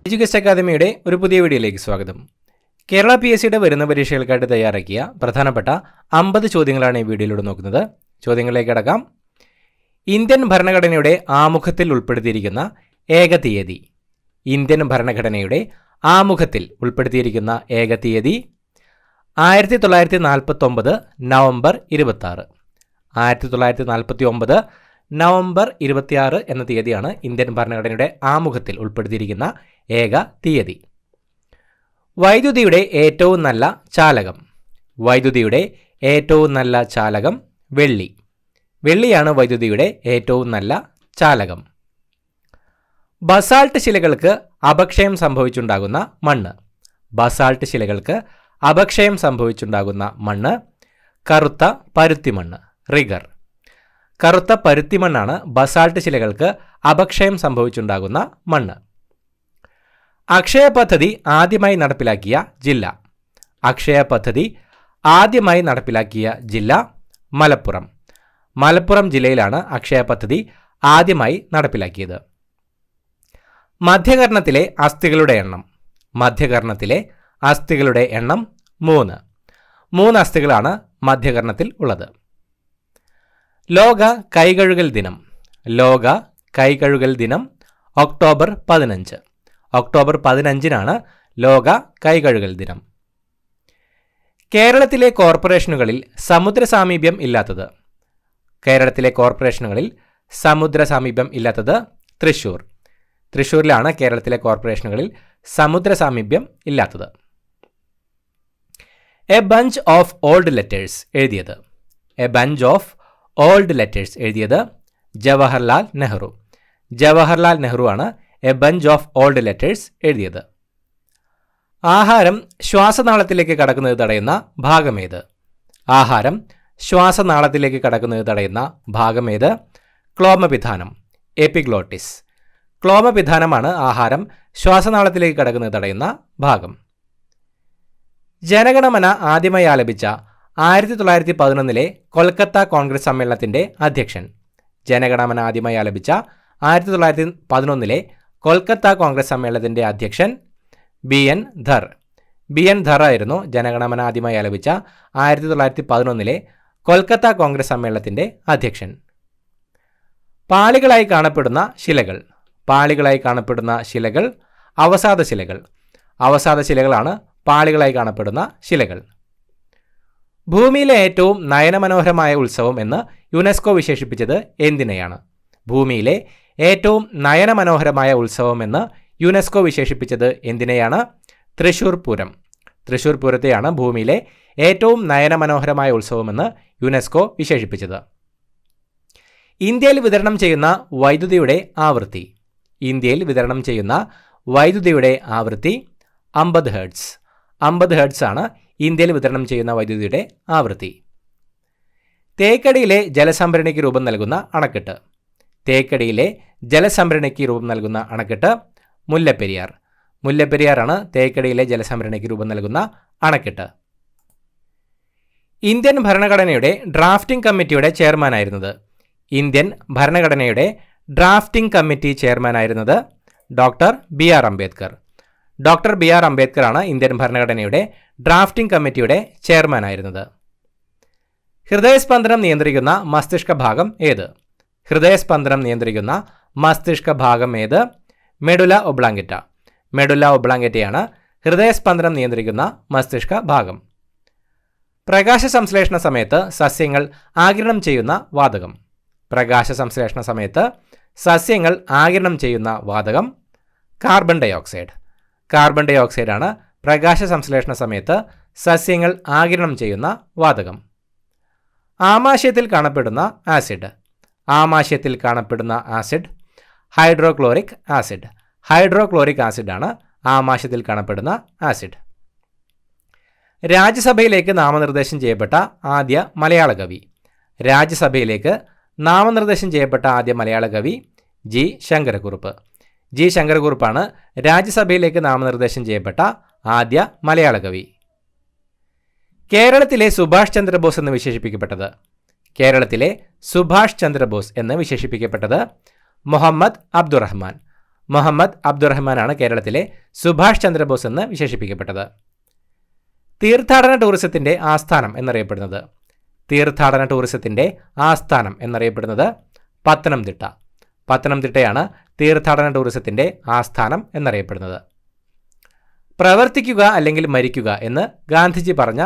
Education അക്കാദമിയുടെ ഒരു പുതിയ വീഡിയോയിലേക്ക് സ്വാഗതം. കേരള PSCയുടെ വരുന്ന പരീക്ഷകൾക്കായിട്ട് തയ്യാറാക്കിയ പ്രധാനപ്പെട്ട 50 ചോദ്യങ്ങളാണ് ഈ വീഡിയോയിലൂടെ നോക്കുന്നത്. ചോദ്യങ്ങളിലേക്ക് കടക്കാം. ഇന്ത്യൻ ഭരണഘടനയുടെ ആമുഖത്തിൽ ഉൾപ്പെടുത്തിയിരിക്കുന്ന ഏക തീയതി. ഇന്ത്യൻ ഭരണഘടനയുടെ ആമുഖത്തിൽ ഉൾപ്പെടുത്തിയിരിക്കുന്ന ഏക തീയതി 1949 നവംബർ 26. 1949 നവംബർ 26 എന്ന തീയതിയാണ് ഇന്ത്യൻ ഭരണഘടനയുടെ ആമുഖത്തിൽ ഉൾപ്പെടുത്തിയിരിക്കുന്ന ഏക തീയതി. വൈദ്യുതിയുടെ ഏറ്റവും നല്ല ചാലകം. വൈദ്യുതിയുടെ ഏറ്റവും നല്ല ചാലകം വെള്ളി. വെള്ളിയാണ് വൈദ്യുതിയുടെ ഏറ്റവും നല്ല ചാലകം. ബസാൾട്ട് ശിലകൾക്ക് അപക്ഷയം സംഭവിച്ചുണ്ടാകുന്ന മണ്ണ്. ബസാൾട്ട് ശിലകൾക്ക് അപക്ഷയം സംഭവിച്ചുണ്ടാകുന്ന മണ്ണ് കറുത്ത പരുത്തിമണ്ണ്, റിഗർ. കറുത്ത പരുത്തിമണ്ണാണ് ബസാൾട്ട് ശിലകൾക്ക് അപക്ഷയം സംഭവിച്ചുണ്ടാകുന്ന മണ്ണ്. അക്ഷയ പദ്ധതി ആദ്യമായി നടപ്പിലാക്കിയ ജില്ല. അക്ഷയ പദ്ധതി ആദ്യമായി നടപ്പിലാക്കിയ ജില്ല മലപ്പുറം. മലപ്പുറം ജില്ലയിലാണ് അക്ഷയ പദ്ധതി ആദ്യമായി നടപ്പിലാക്കിയത്. മധ്യകർണത്തിലെ അസ്ഥികളുടെ എണ്ണം. മധ്യകർണത്തിലെ അസ്ഥികളുടെ എണ്ണം 3. 3 അസ്ഥികളാണ് മധ്യകർണത്തിൽ ഉള്ളത്. ലോക കൈകഴുകൽ ദിനം. ലോക കൈകഴുകൽ ദിനം ഒക്ടോബർ 15. ഒക്ടോബർ 15-നാണ് ലോക കൈകഴുകൽ ദിനം. കേരളത്തിലെ കോർപ്പറേഷനുകളിൽ സമുദ്ര സാമീപ്യം ഇല്ലാത്തത്. കേരളത്തിലെ കോർപ്പറേഷനുകളിൽ സമുദ്ര സാമീപ്യം ഇല്ലാത്തത് തൃശ്ശൂർ. തൃശ്ശൂരിലാണ് കേരളത്തിലെ കോർപ്പറേഷനുകളിൽ സമുദ്ര സാമീപ്യം ഇല്ലാത്തത്. A bunch of old letters എഴുതിയത്. A bunch of old letters എഴുതിയത് ജവഹർലാൽ നെഹ്റു. ജവഹർലാൽ നെഹ്റു ആണ് a bunch of old letters എഴുതിയത്. ആഹാരം ശ്വാസനാളത്തിലേക്ക് കടക്കുന്നത് തടയുന്ന ഭാഗമേത്? ആഹാരം ശ്വാസനാളത്തിലേക്ക് കടക്കുന്നത് തടയുന്ന ഭാഗമേത്? ക്ലോമപിധാനം, എപ്പിഗ്ലോട്ടിസ്. ക്ലോമപിധാനമാണ് ആഹാരം ശ്വാസനാളത്തിലേക്ക് കടക്കുന്നത് തടയുന്ന ഭാഗം. ജനഗണമന ആദ്യമായി ആലപിച്ച 1911 കൊൽക്കത്ത കോൺഗ്രസ് സമ്മേളനത്തിന്റെ അധ്യക്ഷൻ. ജനഗണമന ആദ്യമായി ആലപിച്ച 1911 കൊൽക്കത്ത കോൺഗ്രസ് സമ്മേളനത്തിന്റെ അധ്യക്ഷൻ BN ധർ. BN ധർ ആയിരുന്നു ജനഗണമന ആദ്യമായി ആലപിച്ച 1911 കൊൽക്കത്ത കോൺഗ്രസ് സമ്മേളനത്തിന്റെ അധ്യക്ഷൻ. പാളികളായി കാണപ്പെടുന്ന ശിലകൾ. പാളികളായി കാണപ്പെടുന്ന ശിലകൾ അവസാദ ശിലകൾ. അവസാദ ശിലകളാണ് പാളികളായി കാണപ്പെടുന്ന ശിലകൾ. ഭൂമിയിലെ ഏറ്റവും നയനമനോഹരമായ ഉത്സവം എന്ന് യുനെസ്കോ വിശേഷിപ്പിച്ചത് എന്തിനെയാണ്? ഭൂമിയിലെ ഏറ്റവും നയനമനോഹരമായ ഉത്സവം എന്ന് യുനെസ്കോ വിശേഷിപ്പിച്ചത് എന്തിനെയാണ്? തൃശ്ശൂർ പൂരം. തൃശ്ശൂർ പൂരത്തെയാണ് ഭൂമിയിലെ ഏറ്റവും നയനമനോഹരമായ ഉത്സവമെന്ന് യുനെസ്കോ വിശേഷിപ്പിച്ചത്. ഇന്ത്യയിൽ വിതരണം ചെയ്യുന്ന വൈദ്യുതിയുടെ ആവൃത്തി. ഇന്ത്യയിൽ വിതരണം ചെയ്യുന്ന വൈദ്യുതിയുടെ ആവൃത്തി 50 ഹെർട്സ്. 50 ഹെർട്സ് ആണ് ഇന്ത്യയിൽ വിതരണം ചെയ്യുന്ന വൈദ്യുതിയുടെ ആവൃത്തി. തേക്കടിയിലെ ജലസംഭരണിക്ക് രൂപം നൽകുന്ന അണക്കെട്ട്. തേക്കടിയിലെ ജലസംഭരണിക്ക് രൂപം നൽകുന്ന അണക്കെട്ട് മുല്ലപ്പെരിയാർ. മുല്ലപ്പെരിയാറാണ് തേക്കടിയിലെ ജലസംഭരണിക്ക് രൂപം നൽകുന്ന അണക്കെട്ട്. ഇന്ത്യൻ ഭരണഘടനയുടെ ഡ്രാഫ്റ്റിംഗ് കമ്മിറ്റിയുടെ ചെയർമാനായിരുന്നത്. ഇന്ത്യൻ ഭരണഘടനയുടെ ഡ്രാഫ്റ്റിംഗ് കമ്മിറ്റി ചെയർമാനായിരുന്നത് doctor BR Ambedkar. Doctor BR അംബേദ്കറാണ് ഇന്ത്യൻ ഭരണഘടനയുടെ ഡ്രാഫ്റ്റിംഗ് കമ്മിറ്റിയുടെ ചെയർമാനായിരുന്നത്. ഹൃദയസ്പന്ദനം നിയന്ത്രിക്കുന്ന മസ്തിഷ്ക ഭാഗം ഏത്? ഹൃദയസ്പന്ദനം നിയന്ത്രിക്കുന്ന മസ്തിഷ്ക ഭാഗം ഏത്? മെഡുല ഒബ്ലാങ്കറ്റ. മെഡുല ഒബ്ലാങ്കറ്റയാണ് ഹൃദയസ്പന്ദനം നിയന്ത്രിക്കുന്ന മസ്തിഷ്ക ഭാഗം. പ്രകാശ സംശ്ലേഷണ സമയത്ത് സസ്യങ്ങൾ ആഗിരണം ചെയ്യുന്ന വാതകം. പ്രകാശ സംശ്ലേഷണ സമയത്ത് സസ്യങ്ങൾ ആഗിരണം ചെയ്യുന്ന വാതകം കാർബൺ ഡയോക്സൈഡ്. കാർബൺ ഡയോക്സൈഡാണ് പ്രകാശ സംശ്ലേഷണ സമയത്ത് സസ്യങ്ങൾ ആഗിരണം ചെയ്യുന്ന വാതകം. ആമാശയത്തിൽ കാണപ്പെടുന്ന ആസിഡ്. ആമാശയത്തിൽ കാണപ്പെടുന്ന ആസിഡ് ഹൈഡ്രോക്ലോറിക് ആസിഡ്. ഹൈഡ്രോക്ലോറിക് ആസിഡാണ് ആമാശയത്തിൽ കാണപ്പെടുന്ന ആസിഡ്. രാജ്യസഭയിലേക്ക് നാമനിർദ്ദേശം ചെയ്യപ്പെട്ട ആദ്യ മലയാള കവി. രാജ്യസഭയിലേക്ക് നാമനിർദ്ദേശം ചെയ്യപ്പെട്ട ആദ്യ മലയാള കവി G. ശങ്കരക്കുറുപ്പ്. G. ശങ്കരക്കുറുപ്പാണ് രാജ്യസഭയിലേക്ക് നാമനിർദ്ദേശം ചെയ്യപ്പെട്ട ആദ്യ മലയാള കവി. കേരളത്തിലെ സുഭാഷ് ചന്ദ്രബോസ് എന്ന് വിശേഷിപ്പിക്കപ്പെട്ടത്. കേരളത്തിലെ സുഭാഷ് ചന്ദ്രബോസ് എന്ന് വിശേഷിപ്പിക്കപ്പെട്ടത് മുഹമ്മദ് അബ്ദുറഹ്മാൻ. മുഹമ്മദ് അബ്ദുറഹ്മാനാണ് കേരളത്തിലെ സുഭാഷ് ചന്ദ്രബോസ് എന്ന് വിശേഷിപ്പിക്കപ്പെട്ടത്. തീർത്ഥാടന ടൂറിസത്തിന്റെ ആസ്ഥാനം എന്നറിയപ്പെടുന്നത് പത്തനംതിട്ട. പത്തനംതിട്ടയാണ് തീർത്ഥാടന ടൂറിസത്തിന്റെ ആസ്ഥാനം എന്നറിയപ്പെടുന്നത്. പ്രവർത്തിക്കുക അല്ലെങ്കിൽ മരിക്കുക എന്ന് ഗാന്ധിജി പറഞ്ഞ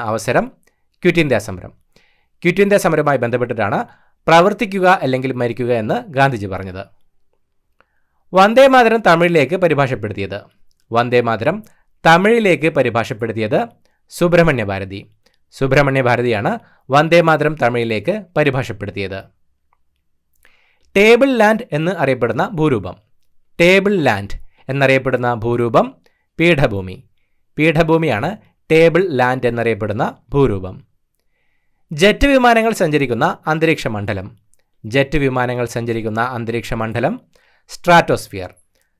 അവസരം. ക്വിറ്റ് ഇന്ത്യ സമരം. ക്വിറ്റ് ഇന്ത്യ സമരവുമായി ബന്ധപ്പെട്ടിട്ടാണ് പ്രവർത്തിക്കുക അല്ലെങ്കിൽ മരിക്കുക എന്ന് ഗാന്ധിജി പറഞ്ഞത്. വന്ദേമാതരം തമിഴിലേക്ക് പരിഭാഷപ്പെടുത്തിയത് സുബ്രഹ്മണ്യ ഭാരതി. സുബ്രഹ്മണ്യ വന്ദേമാതരം തമിഴിലേക്ക് പരിഭാഷപ്പെടുത്തിയത്. ടേബിൾ ലാൻഡ് എന്നറിയപ്പെടുന്ന ഭൂരൂപം പീഠഭൂമി. പീഠഭൂമിയാണ് ടേബിൾ ലാൻഡ് എന്നറിയപ്പെടുന്ന ഭൂരൂപം. ജെറ്റ് വിമാനങ്ങൾ സഞ്ചരിക്കുന്ന അന്തരീക്ഷ മണ്ഡലം സ്ട്രാറ്റോസ്ഫിയർ.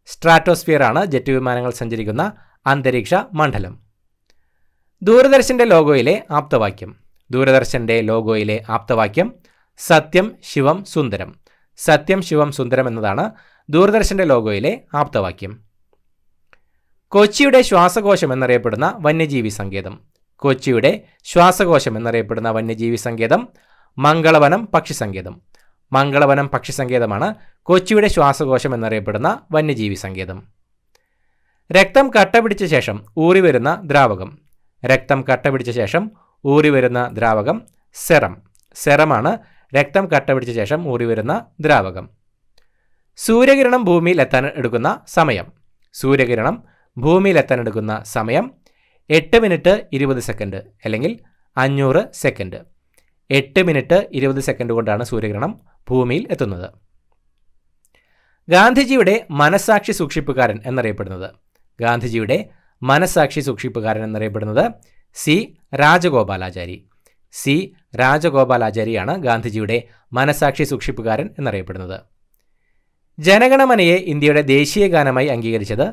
സ്ട്രാറ്റോസ്ഫിയർ ആണ് ജെറ്റ് വിമാനങ്ങൾ സഞ്ചരിക്കുന്ന അന്തരീക്ഷ മണ്ഡലം. ദൂരദർശന്റെ ലോഗോയിലെ ആപ്തവാക്യം സത്യം ശിവം സുന്ദരം. സത്യം ശിവം സുന്ദരം എന്നതാണ് ദൂരദർശന്റെ ലോഗോയിലെ ആപ്തവാക്യം. കൊച്ചിയുടെ ശ്വാസകോശം എന്നറിയപ്പെടുന്ന വന്യജീവി സങ്കേതം മംഗളവനം പക്ഷി സങ്കേതമാണ് കൊച്ചിയുടെ ശ്വാസകോശം എന്നറിയപ്പെടുന്ന വന്യജീവി സങ്കേതം. രക്തം കട്ടപിടിച്ച ശേഷം ഊറിവരുന്ന ദ്രാവകം സെറം. സെറമാണ് രക്തം കട്ടപിടിച്ച ശേഷം ഊറിവരുന്ന ദ്രാവകം. സൂര്യകിരണം ഭൂമിയിൽ എത്താൻ എടുക്കുന്ന സമയം 8 മിനിറ്റ് 20 സെക്കൻഡ് അല്ലെങ്കിൽ 500 സെക്കൻഡ്. 8 മിനിറ്റ് 20 സെക്കൻഡ് കൊണ്ടാണ് സൂര്യകിരണം ഭൂമിയിൽ എത്തുന്നത്. ഗാന്ധിജിയുടെ മനസാക്ഷി സൂക്ഷിപ്പുകാരൻ എന്നറിയപ്പെടുന്നത് സി രാജഗോപാലാചാരിയാണ് ഗാന്ധിജിയുടെ മനസാക്ഷി സൂക്ഷിപ്പുകാരൻ എന്നറിയപ്പെടുന്നത്. ജനഗണമനയെ ഇന്ത്യയുടെ ദേശീയ ഗാനമായി അംഗീകരിച്ചത്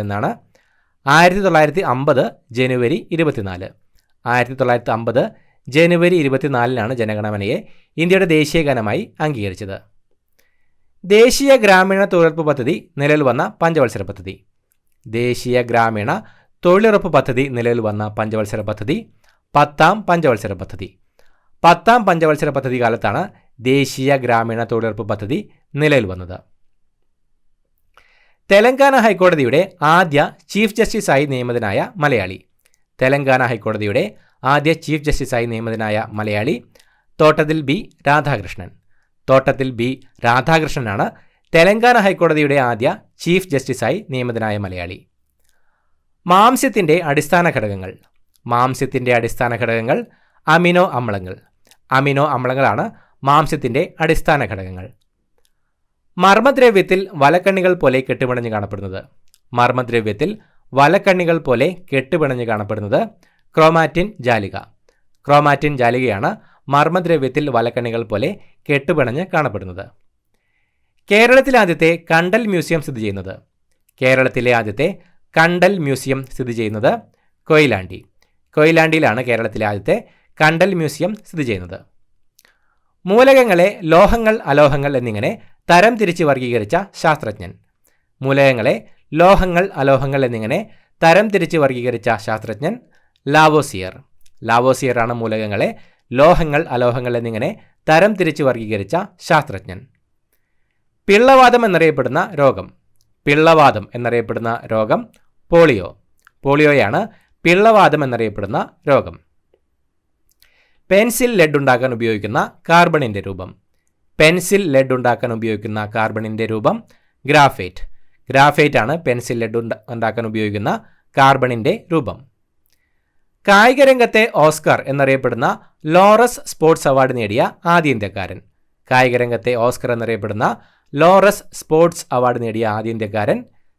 എന്നാണ് 1950 ജനുവരി 24. 1950 ജനുവരി 24 ജനഗണമനയെ ഇന്ത്യയുടെ ദേശീയ ഗാനമായി അംഗീകരിച്ചത്. ദേശീയ ഗ്രാമീണ തൊഴിലുറപ്പ് പദ്ധതി നിലവിൽ വന്ന പഞ്ചവത്സര പദ്ധതി 10ാം പഞ്ചവത്സര പദ്ധതി കാലത്താണ് ദേശീയ ഗ്രാമീണ തൊഴിലുറപ്പ് പദ്ധതി നിലവിൽ വന്നത്. തെലങ്കാന ഹൈക്കോടതിയുടെ ആദ്യ ചീഫ് ജസ്റ്റിസായി നിയമിതനായ മലയാളി തോട്ടത്തിൽ ബി രാധാകൃഷ്ണനാണ് തെലങ്കാന ഹൈക്കോടതിയുടെ ആദ്യ ചീഫ് ജസ്റ്റിസായി നിയമിതനായ മലയാളി. മാംസ്യത്തിന്റെ അടിസ്ഥാന ഘടകങ്ങൾ അമിനോ അമ്ലങ്ങളാണ് മാംസ്യത്തിന്റെ അടിസ്ഥാന ഘടകങ്ങൾ. മർമ്മദ്രവ്യത്തിൽ വലക്കണ്ണികൾ പോലെ കെട്ടുപിണഞ്ഞ് കാണപ്പെടുന്നത് ക്രോമാറ്റിൻ ജാലികയാണ് മർമ്മദ്രവ്യത്തിൽ വലക്കണ്ണികൾ പോലെ കെട്ടുപിണഞ്ഞ് കാണപ്പെടുന്നത്. കേരളത്തിലെ ആദ്യത്തെ കണ്ടൽ മ്യൂസിയം സ്ഥിതി ചെയ്യുന്നത് കൊയിലാണ്ടിയിലാണ് കേരളത്തിലെ ആദ്യത്തെ കണ്ടൽ മ്യൂസിയം സ്ഥിതി ചെയ്യുന്നത്. മൂലകങ്ങളെ ലോഹങ്ങൾ അലോഹങ്ങൾ എന്നിങ്ങനെ തരം തിരിച്ച് വർഗീകരിച്ച ശാസ്ത്രജ്ഞൻ ലാവോസിയർ ആണ് മൂലകങ്ങളെ ലോഹങ്ങൾ അലോഹങ്ങൾ എന്നിങ്ങനെ തരം തിരിച്ച് വർഗീകരിച്ച ശാസ്ത്രജ്ഞൻ. പിള്ളവാതം എന്നറിയപ്പെടുന്ന രോഗം പോളിയോയാണ് പിള്ളവാതം എന്നറിയപ്പെടുന്ന രോഗം. പെൻസിൽ ലെഡ് ഉണ്ടാക്കാൻ ഉപയോഗിക്കുന്ന കാർബണിന്റെ രൂപം ഗ്രാഫൈറ്റ് ആണ് പെൻസിൽ ലെഡ് ഉണ്ടാക്കാൻ ഉപയോഗിക്കുന്ന കാർബണിന്റെ രൂപം. കായിക രംഗത്തെ ഓസ്കാർ എന്നറിയപ്പെടുന്ന ലോറസ് സ്പോർട്സ് അവാർഡ് നേടിയ ആദ്യ ഇന്ത്യക്കാരൻ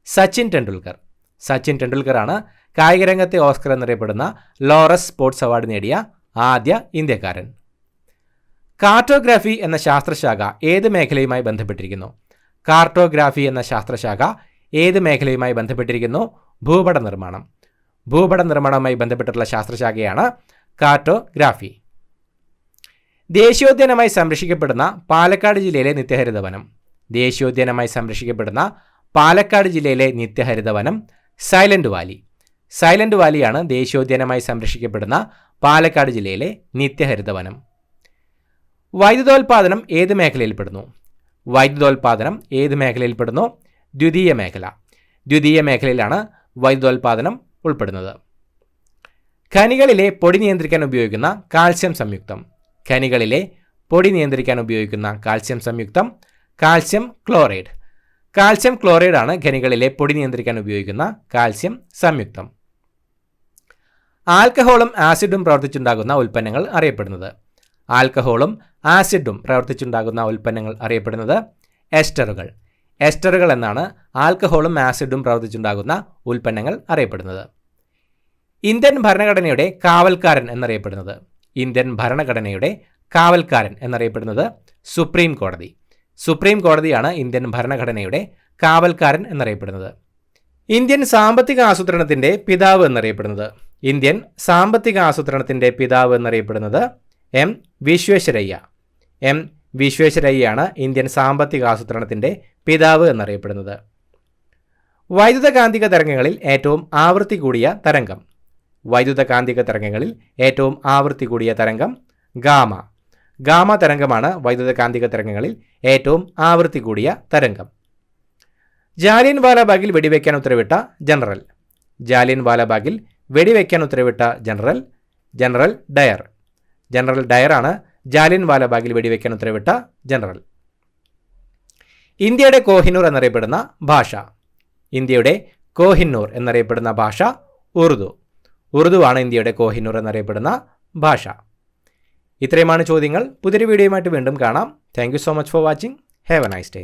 സച്ചിൻ ടെണ്ടുൽക്കർ ആണ് കായിക രംഗത്തെ ഓസ്കർ എന്നറിയപ്പെടുന്ന ലോറസ് സ്പോർട്സ് അവാർഡ് നേടിയ ആദ്യ ഇന്ത്യക്കാരൻ. കാർട്ടോഗ്രാഫി എന്ന ശാസ്ത്രശാഖ ഏത് മേഖലയുമായി ബന്ധപ്പെട്ടിരിക്കുന്നു? ഭൂപട നിർമ്മാണവുമായി ബന്ധപ്പെട്ടിട്ടുള്ള ശാസ്ത്രശാഖയാണ് കാർട്ടോഗ്രാഫി. ദേശീയോദ്യാനമായി സംരക്ഷിക്കപ്പെടുന്ന പാലക്കാട് ജില്ലയിലെ നിത്യഹരിതവനം. ദേശീയോദ്യാനമായി സംരക്ഷിക്കപ്പെടുന്ന പാലക്കാട് ജില്ലയിലെ നിത്യഹരിതവനം സൈലന്റ് വാലി. സൈലന്റ് വാലിയാണ് ദേശീയോദ്യാനമായി സംരക്ഷിക്കപ്പെടുന്ന പാലക്കാട് ജില്ലയിലെ നിത്യഹരിതവനം. വൈദ്യുതോൽപാദനം ഏത് മേഖലയിൽപ്പെടുന്നു? വൈദ്യുതോൽപാദനം ഏത് മേഖലയിൽപ്പെടുന്നു? ദ്വിതീയ മേഖല. ദ്വിതീയ മേഖലയിലാണ് വൈദ്യുതോൽപാദനം ഉൾപ്പെടുന്നത്. ഖനികളിലെ പൊടി നിയന്ത്രിക്കാൻ ഉപയോഗിക്കുന്ന കാൽസ്യം സംയുക്തം. ഖനികളിലെ പൊടി നിയന്ത്രിക്കാൻ ഉപയോഗിക്കുന്ന കാൽസ്യം സംയുക്തം കാൽസ്യം ക്ലോറൈഡ്. കാൽസ്യം ക്ലോറൈഡ് ആണ് ഖനികളിലെ പൊടി നിയന്ത്രിക്കാൻ ഉപയോഗിക്കുന്ന കാൽസ്യം സംയുക്തം. ആൽക്കഹോളും ആസിഡും പ്രവർത്തിച്ചുണ്ടാകുന്ന ഉൽപ്പന്നങ്ങൾ അറിയപ്പെടുന്നത്. ആൽക്കഹോളും ആസിഡും പ്രവർത്തിച്ചുണ്ടാകുന്ന ഉൽപ്പന്നങ്ങൾ അറിയപ്പെടുന്നത് എസ്റ്ററുകൾ. എസ്റ്ററുകൾ എന്നാണ് ആൽക്കഹോളും ആസിഡും പ്രവർത്തിച്ചുണ്ടാകുന്ന ഉൽപ്പന്നങ്ങൾ അറിയപ്പെടുന്നത്. ഇന്ത്യൻ ഭരണഘടനയുടെ കാവൽക്കാരൻ എന്നറിയപ്പെടുന്നത്. ഇന്ത്യൻ ഭരണഘടനയുടെ കാവൽക്കാരൻ എന്നറിയപ്പെടുന്നത് സുപ്രീം കോടതി. സുപ്രീം കോടതിയാണ് ഇന്ത്യൻ ഭരണഘടനയുടെ കാവൽക്കാരൻ എന്നറിയപ്പെടുന്നത്. ഇന്ത്യൻ സാമ്പത്തിക ആസൂത്രണത്തിൻ്റെ പിതാവ് എന്നറിയപ്പെടുന്നത്. ഇന്ത്യൻ സാമ്പത്തിക ആസൂത്രണത്തിൻ്റെ പിതാവ് എന്നറിയപ്പെടുന്നത് എം വിശ്വേശ്വരയ്യ. എം വിശ്വേശ്വരയ്യയാണ് ഇന്ത്യൻ സാമ്പത്തിക ആസൂത്രണത്തിൻ്റെ പിതാവ് എന്നറിയപ്പെടുന്നത്. വൈദ്യുതകാന്തിക തരംഗങ്ങളിൽ ഏറ്റവും ആവൃത്തി കൂടിയ തരംഗം. വൈദ്യുതകാന്തിക തരംഗങ്ങളിൽ ഏറ്റവും ആവൃത്തി കൂടിയ തരംഗം ഗാമ. ഗാമ തരംഗമാണ് വൈദ്യുതകാന്തിക തരംഗങ്ങളിൽ ഏറ്റവും ആവൃത്തി കൂടിയ തരംഗം. ജാലിയൻ വാലാബാഗിൽ വെടിവെക്കാൻ ഉത്തരവിട്ട ജനറൽ. ജാലിയൻ വാലാബാഗിൽ വെടിവെക്കാൻ ഉത്തരവിട്ട ജനറൽ ജനറൽ ഡയർ. ജനറൽ ഡയറാണ് ജാലിയൻ വാലാബാഗിൽ വെടിവെക്കാൻ ഉത്തരവിട്ട ജനറൽ. ഇന്ത്യയുടെ കോഹിനൂർ എന്നറിയപ്പെടുന്ന ഭാഷ. ഇന്ത്യയുടെ കോഹിന്നൂർ എന്നറിയപ്പെടുന്ന ഭാഷ ഉറുദു. ഉറുദുവാണ് ഇന്ത്യയുടെ കോഹിനൂർ എന്നറിയപ്പെടുന്ന ഭാഷ. ഇത്രയുമാണ് ചോദ്യങ്ങൾ. പുതിയൊരു വീഡിയോയുമായിട്ട് വീണ്ടും കാണാം. Thank you so much for watching. Have A nice day.